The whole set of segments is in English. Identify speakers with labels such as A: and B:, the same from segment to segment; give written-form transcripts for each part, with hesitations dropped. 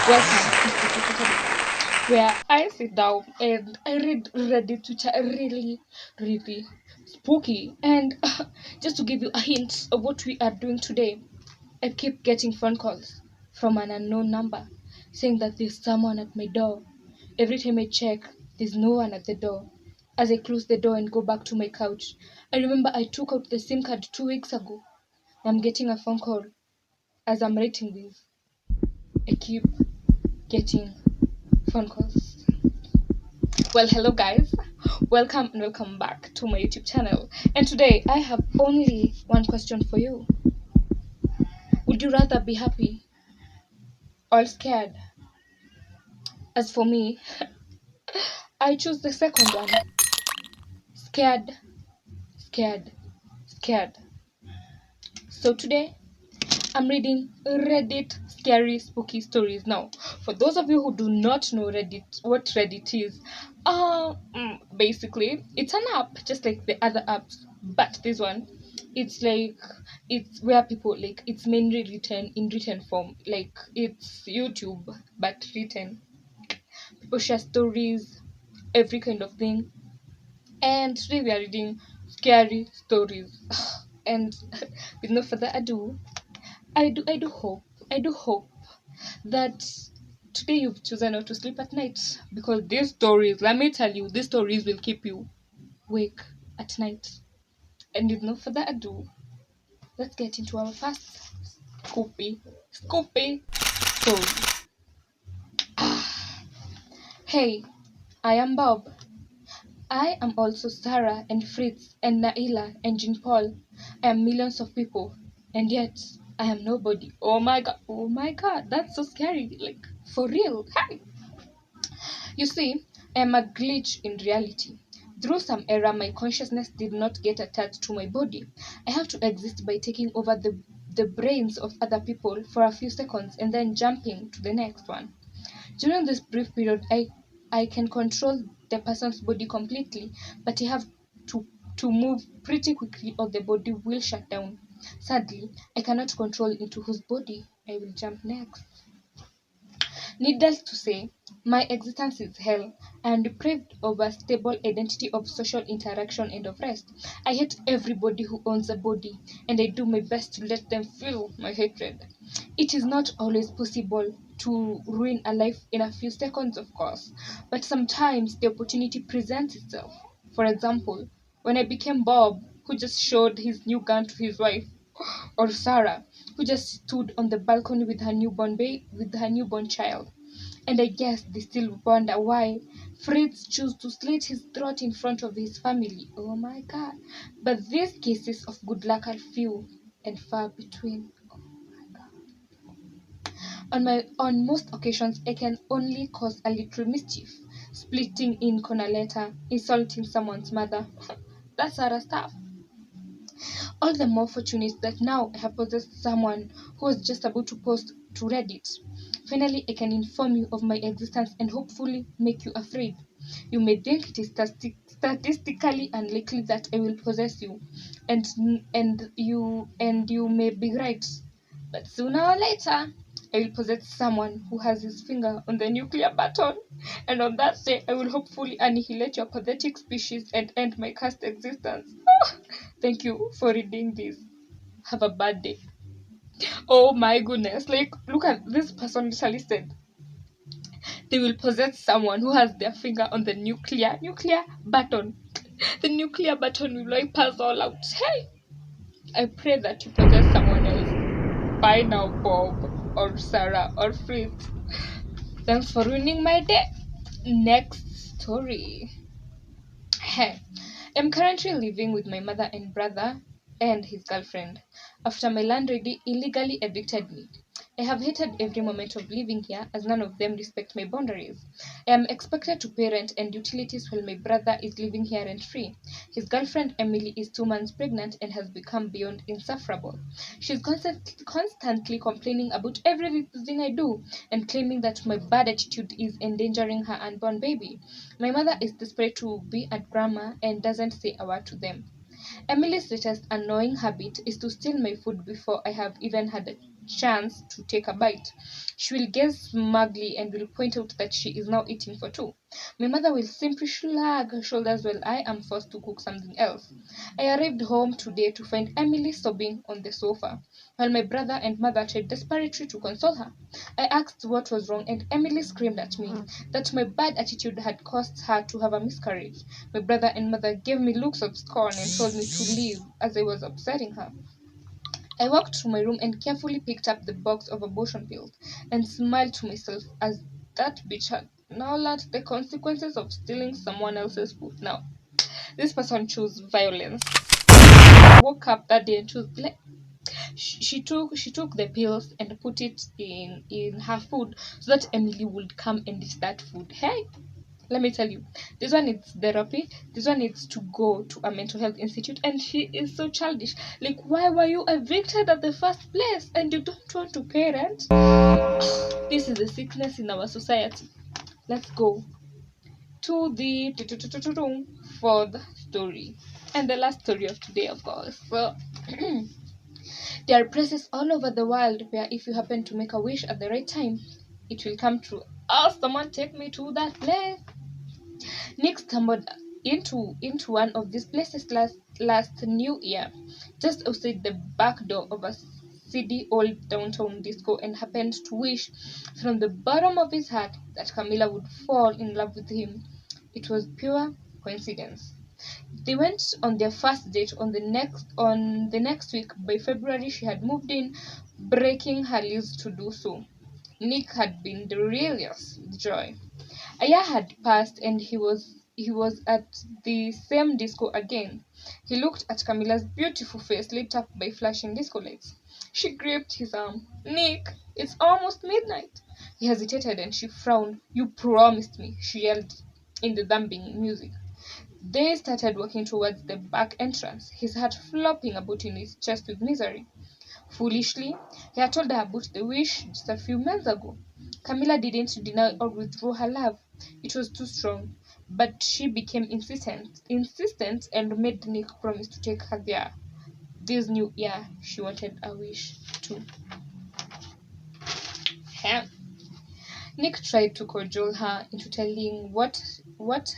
A: Welcome to Spooky Saturdays, where I sit down and I read Reddit, which are really spooky. And just to give you a hint of what we are doing today, I keep getting phone calls from an unknown number saying that there's someone at my door. Every time I check, there's no one at the door. As I close the door and go back to my couch, I remember I took out the SIM card 2 weeks ago. I'm getting a phone call as I'm writing this. I keep getting phone calls. Well, hello guys, welcome and welcome back to my YouTube channel. And today I have only one question for you. Would you rather be happy or scared? As for me, I choose the second one. Scared, scared, scared. So today I'm reading Reddit scary spooky stories. Now, for those of you who do not know what Reddit is, basically it's an app just like the other apps, but this one, it's like it's where people like it's mainly written in written form, like it's YouTube but written. People share stories, every kind of thing, and today we are reading scary stories. And with no further ado, I do hope that today you've chosen not to sleep at night, because these stories, let me tell you, these stories will keep you awake at night. And with no further ado, let's get into our first scoopy story. Hey, I am Bob. I am also Sarah and Fritz and Naila and Jean Paul. I am millions of people, and yet I am nobody. Oh my god, that's so scary. Like, for real. Hey. You see, I am a glitch in reality. Through some error, my consciousness did not get attached to my body. I have to exist by taking over the brains of other people for a few seconds and then jumping to the next one. During this brief period, I can control the person's body completely, but I have to, to move pretty quickly or the body will shut down. Sadly, I cannot control into whose body I will jump next. Needless to say, my existence is hell. I am deprived of a stable identity of social interaction and of rest. I hate everybody who owns a body, and I do my best to let them feel my hatred. It is not always possible to ruin a life in a few seconds, of course, but sometimes the opportunity presents itself. For example, when I became Bob, who just showed his new gun to his wife, or Sarah, who just stood on the balcony with her newborn child. And I guess they still wonder why Fritz chose to slit his throat in front of his family. Oh my god. But these cases of good luck are few and far between. On most occasions I can only cause a little mischief. Splitting in corner letter, insulting someone's mother. That's other stuff. All the more fortunate that now I have possessed someone who was just about to post to Reddit. Finally, I can inform you of my existence and hopefully make you afraid. You may think it is statistically unlikely that I will possess you, and you may be right. But sooner or later, I will possess someone who has his finger on the nuclear button, and on that day, I will hopefully annihilate your pathetic species and end my cursed existence. Thank you for reading this. Have a bad day. Oh my goodness. Like, look at this person literally said they will possess someone who has their finger on the nuclear button. The nuclear button will wipe us all out. Hey! I pray that you possess someone else. Bye now, Bob or Sarah or Fritz. Thanks for ruining my day. Next story. Hey, I'm currently living with my mother and brother and his girlfriend after my landlady illegally evicted me. I have hated every moment of living here as none of them respect my boundaries. I am expected to pay rent and utilities while my brother is living here rent free. His girlfriend Emily is 2 months pregnant and has become beyond insufferable. She's constantly complaining about everything I do and claiming that my bad attitude is endangering her unborn baby. My mother is desperate to be at grandma and doesn't say a word to them. Emily's latest annoying habit is to steal my food before I have even had it. chance to take a bite. She will gaze smugly and will point out that she is now eating for two. My mother will simply shrug her shoulders while I am forced to cook something else. I arrived home today to find Emily sobbing on the sofa, while my brother and mother tried desperately to console her. I asked what was wrong, and Emily screamed at me that my bad attitude had caused her to have a miscarriage. My brother and mother gave me looks of scorn and told me to leave as I was upsetting her. I walked to my room and carefully picked up the box of abortion pills and smiled to myself as that bitch had now learned the consequences of stealing someone else's food. Now, this person chose violence. Woke up that day and chose she took the pills and put it in her food so that Emily would come and eat that food. Hey, let me tell you, this one needs therapy. This one needs to go to a mental health institute, and she is so childish. Like, why were you evicted at the first place and you don't want to pay rent? This is a sickness in our society. Let's go to the fourth story, and the last story of today, of course. So there are places all over the world where if you happen to make a wish at the right time, it will come true. Oh, someone take me to that place. Nick stumbled into one of these places last New Year, just outside the back door of a seedy old downtown disco, and happened to wish from the bottom of his heart that Camilla would fall in love with him. It was pure coincidence. They went on their first date on the next week. By February, she had moved in, breaking her lease to do so. Nick had been delirious with joy. A year had passed, and he was at the same disco again. He looked at Camilla's beautiful face lit up by flashing disco lights. She gripped his arm. Nick, it's almost midnight. He hesitated and she frowned. You promised me, she yelled in the thumping music. They started walking towards the back entrance, his heart flopping about in his chest with misery. Foolishly, he had told her about the wish just a few months ago. Camilla didn't deny or withdraw her love. It was too strong. But she became insistent and made Nick promise to take her there. This new year, she wanted a wish too. Heh. Nick tried to cajole her into telling what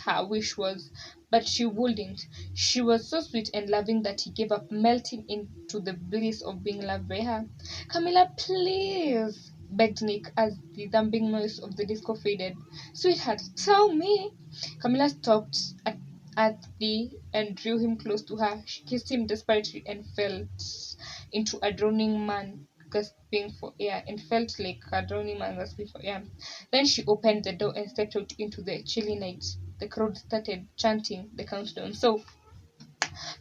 A: her wish was, but she wouldn't. She was so sweet and loving that he gave up, melting into the bliss of being loved by her. Camilla, please, begged Nick as the thumping noise of the disco faded. Sweetheart, tell me. Camilla stopped at the and drew him close to her. She kissed him desperately and fell into a drowning man gasping for air and felt like a drowning man gasping for air. Then she opened the door and stepped out into the chilly night. The crowd started chanting the countdown. So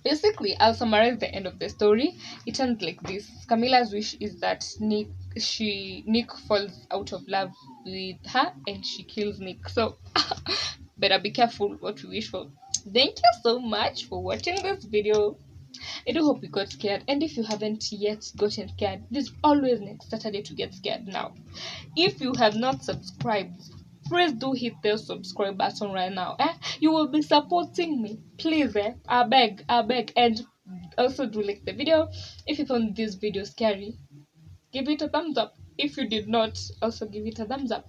A: basically, I'll summarize the end of the story. It ends like this. Camilla's wish is that Nick falls out of love with her and she kills Nick. So better be careful what we wish for. Thank you so much for watching this video. I do hope you got scared, and if you haven't yet gotten scared, there's always next Saturday to get scared now. If you have not subscribed, please do hit the subscribe button right now. You will be supporting me. Please, I beg. And also do like the video. If you found this video scary, give it a thumbs up. If you did not, also give it a thumbs up.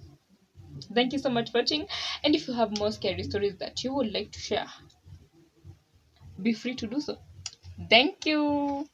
A: Thank you so much for watching. And if you have more scary stories that you would like to share, be free to do so. Thank you.